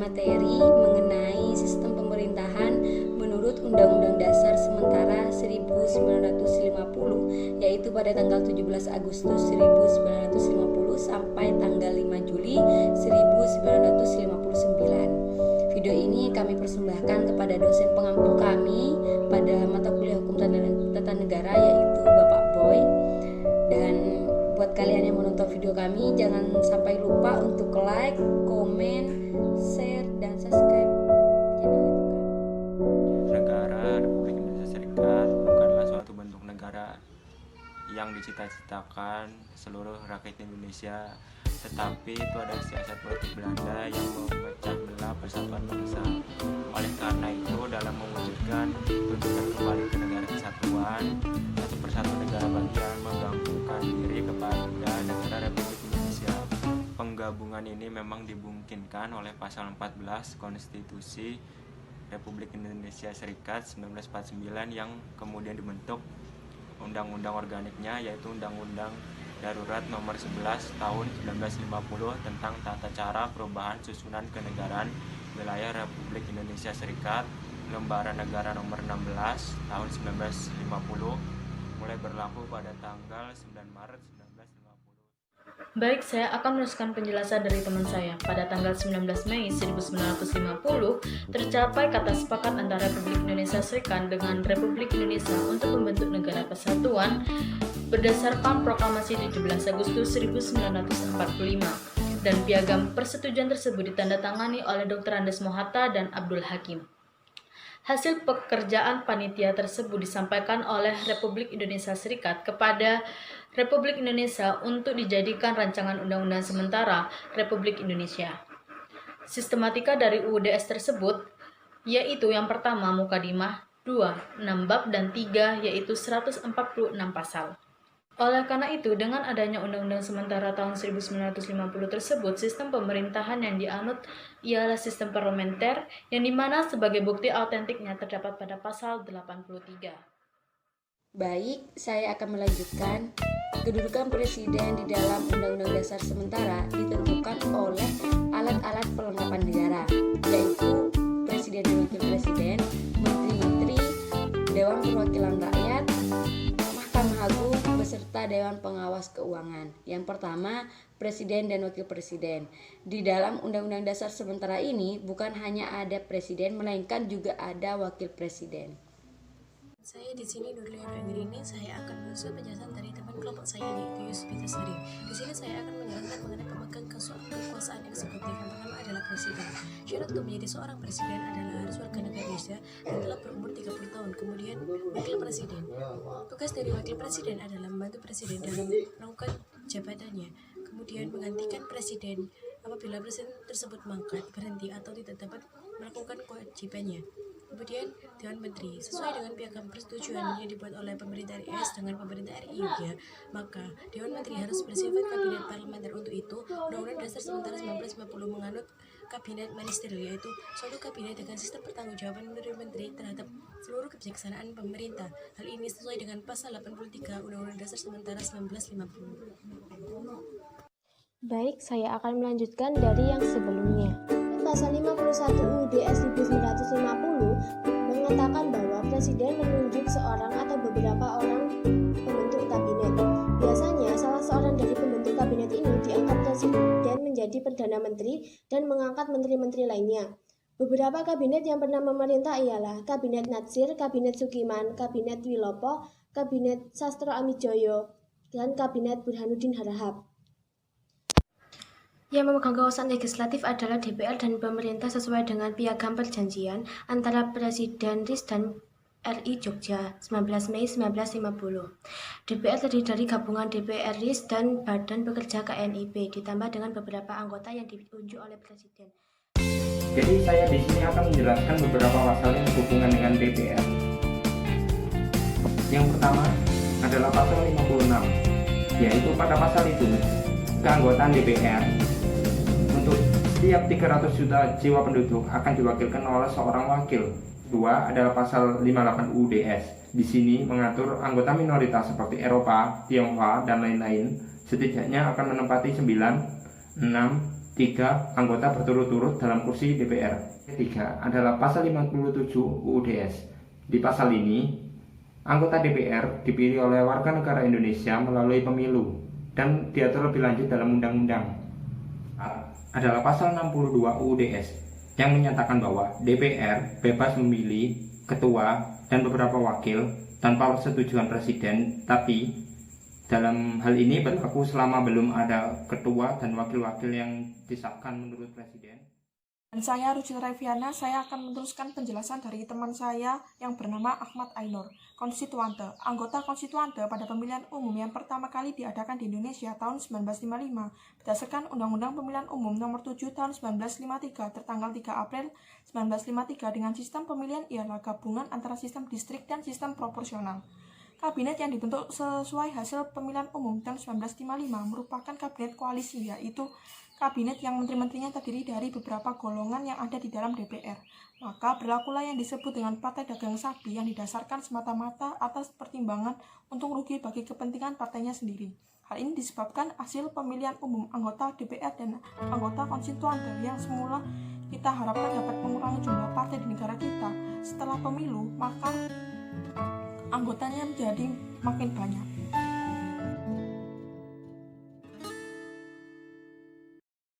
materi mengenai sistem pemerintahan menurut Undang-Undang Dasar Sementara 1950, yaitu pada tanggal 17 Agustus 1950 sampai tanggal 5 Juli 1959. Video ini kami persembahkan kepada dosen pengampu kami pada mata kuliah Hukum Tata Negara, yaitu Bapak Boy. Dan buat kalian yang menonton video kami, jangan sampai lupa untuk like, komen, share, dan subscribe channel YouTube kami. Negara Republik Indonesia Serikat bukanlah suatu bentuk negara yang dicita-citakan seluruh rakyat Indonesia, tetapi itu adalah siasat politik Belanda yang memecah belah persatuan bangsa. Oleh karena itu, dalam mewujudkan tuntutan kembali ke negara kesatuan, satu persatu negara bagian menggabungkan diri kepada negara Republik Indonesia. Penggabungan ini memang dimungkinkan oleh pasal 14 Konstitusi Republik Indonesia Serikat 1949 yang kemudian dibentuk undang-undang organiknya, yaitu Undang-Undang Darurat Nomor 11 Tahun 1950 tentang tata cara perubahan susunan kenegaraan wilayah Republik Indonesia Serikat, Lembaran Negara Nomor 16 Tahun 1950, mulai berlaku pada tanggal 9 Maret 1950. Baik, saya akan meneruskan penjelasan dari teman saya. Pada tanggal 19 Mei 1950, tercapai kata sepakat antara Republik Indonesia Serikat dengan Republik Indonesia untuk membentuk negara kesatuan berdasarkan Proklamasi 17 Agustus 1945. Dan piagam persetujuan tersebut ditandatangani oleh Dr. Andes Mohatta dan Abdul Hakim. Hasil pekerjaan panitia tersebut disampaikan oleh Republik Indonesia Serikat kepada Republik Indonesia untuk dijadikan rancangan undang-undang sementara Republik Indonesia. Sistematika dari UUDS tersebut yaitu yang pertama Mukadimah, 2, 6 bab, dan 3 yaitu 146 pasal. Oleh karena itu, dengan adanya Undang-Undang Sementara tahun 1950 tersebut, sistem pemerintahan yang dianut ialah sistem parlementer, yang dimana sebagai bukti autentiknya terdapat pada pasal 83. Baik, saya akan melanjutkan. Kedudukan presiden di dalam Undang-Undang Dasar Sementara ditentukan oleh alat-alat perlengkapan negara, yaitu Presiden dan Wakil Presiden, Menteri-Menteri, Dewan Perwakilan Rakyat, Mahkamah Agung, beserta Dewan Pengawas Keuangan. Yang pertama, Presiden dan Wakil Presiden. Di dalam Undang-Undang Dasar Sementara ini bukan hanya ada presiden, melainkan juga ada wakil presiden. Saya di sini Nurlian Anggreni. Saya akan menyusul penjelasan dari teman kelompok saya, yaitu Yusuf Pitasari. Di sini saya akan menerangkan mengenai pemegang kekuasaan eksekutif. Yang pertama adalah presiden. Syarat untuk menjadi seorang presiden adalah harus warga negara Indonesia dan telah berumur 30 tahun. Kemudian wakil presiden. Tugas dari wakil presiden adalah membantu presiden dalam melakukan jabatannya. Kemudian menggantikan presiden apabila presiden tersebut mangkat, berhenti, atau tidak dapat melakukan kewajibannya. Kemudian Dewan Menteri, sesuai dengan piagam persetujuan yang dibuat oleh pemerintah RI dengan pemerintah RI juga, maka Dewan Menteri harus bersifat kabinet parlementer. Untuk itu, Undang-Undang Dasar Sementara 1950 menganut kabinet ministerial, yaitu suatu kabinet dengan sistem pertanggungjawaban menteri-menteri terhadap seluruh kebijaksanaan pemerintah. Hal ini sesuai dengan pasal 83 Undang-Undang Dasar Sementara 1950. Baik, saya akan melanjutkan dari yang sebelumnya. Pasal 51 UUDS 1950 mengatakan bahwa presiden menunjuk seorang atau beberapa orang pembentuk kabinet. Biasanya salah seorang dari pembentuk kabinet ini diangkat presiden menjadi perdana menteri dan mengangkat menteri-menteri lainnya. Beberapa kabinet yang pernah memerintah ialah Kabinet Natsir, Kabinet Sukiman, Kabinet Wilopo, Kabinet Sastro Amijoyo, dan Kabinet Burhanuddin Harahap. Yang memegang kekuasaan legislatif adalah DPR dan pemerintah sesuai dengan piagam perjanjian antara Presiden RIS dan RI Jogja 19 Mei 1950. DPR terdiri dari gabungan DPR RIS dan Badan Pekerja KNIP ditambah dengan beberapa anggota yang ditunjuk oleh Presiden. Jadi saya di sini akan menjelaskan beberapa pasal yang berhubungan dengan DPR. Yang pertama adalah pasal 56, yaitu pada pasal itu keanggotaan DPR untuk setiap 300 juta jiwa penduduk akan diwakilkan oleh seorang wakil. 2 adalah pasal 58 UUDS. Di sini mengatur anggota minoritas seperti Eropa, Tionghoa, dan lain-lain setidaknya akan menempati 9, 6, 3 anggota berturut-turut dalam kursi DPR. Ketiga adalah pasal 57 UUDS. Di pasal ini, anggota DPR dipilih oleh warga negara Indonesia melalui pemilu dan diatur lebih lanjut dalam undang-undang. Adalah pasal 62 UUDS yang menyatakan bahwa DPR bebas memilih ketua dan beberapa wakil tanpa persetujuan presiden, tapi dalam hal ini berlaku selama belum ada ketua dan wakil-wakil yang disahkan menurut presiden. Dan saya Rucil Reviana, saya akan meneruskan penjelasan dari teman saya yang bernama Ahmad Ainur, konstituante, anggota konstituante pada pemilihan umum yang pertama kali diadakan di Indonesia tahun 1955 berdasarkan Undang-Undang Pemilihan Umum Nomor 7 tahun 1953 tertanggal 3 April 1953 dengan sistem pemilihan ialah gabungan antara sistem distrik dan sistem proporsional. Kabinet yang dibentuk sesuai hasil pemilihan umum tahun 1955 merupakan kabinet koalisi, yaitu kabinet yang menteri-menterinya terdiri dari beberapa golongan yang ada di dalam DPR. Maka berlakulah yang disebut dengan partai dagang sapi yang didasarkan semata-mata atas pertimbangan untung rugi bagi kepentingan partainya sendiri. Hal ini disebabkan hasil pemilihan umum anggota DPR dan anggota konstituante yang semula kita harapkan dapat mengurangi jumlah partai di negara kita. Setelah pemilu, maka anggotanya menjadi makin banyak.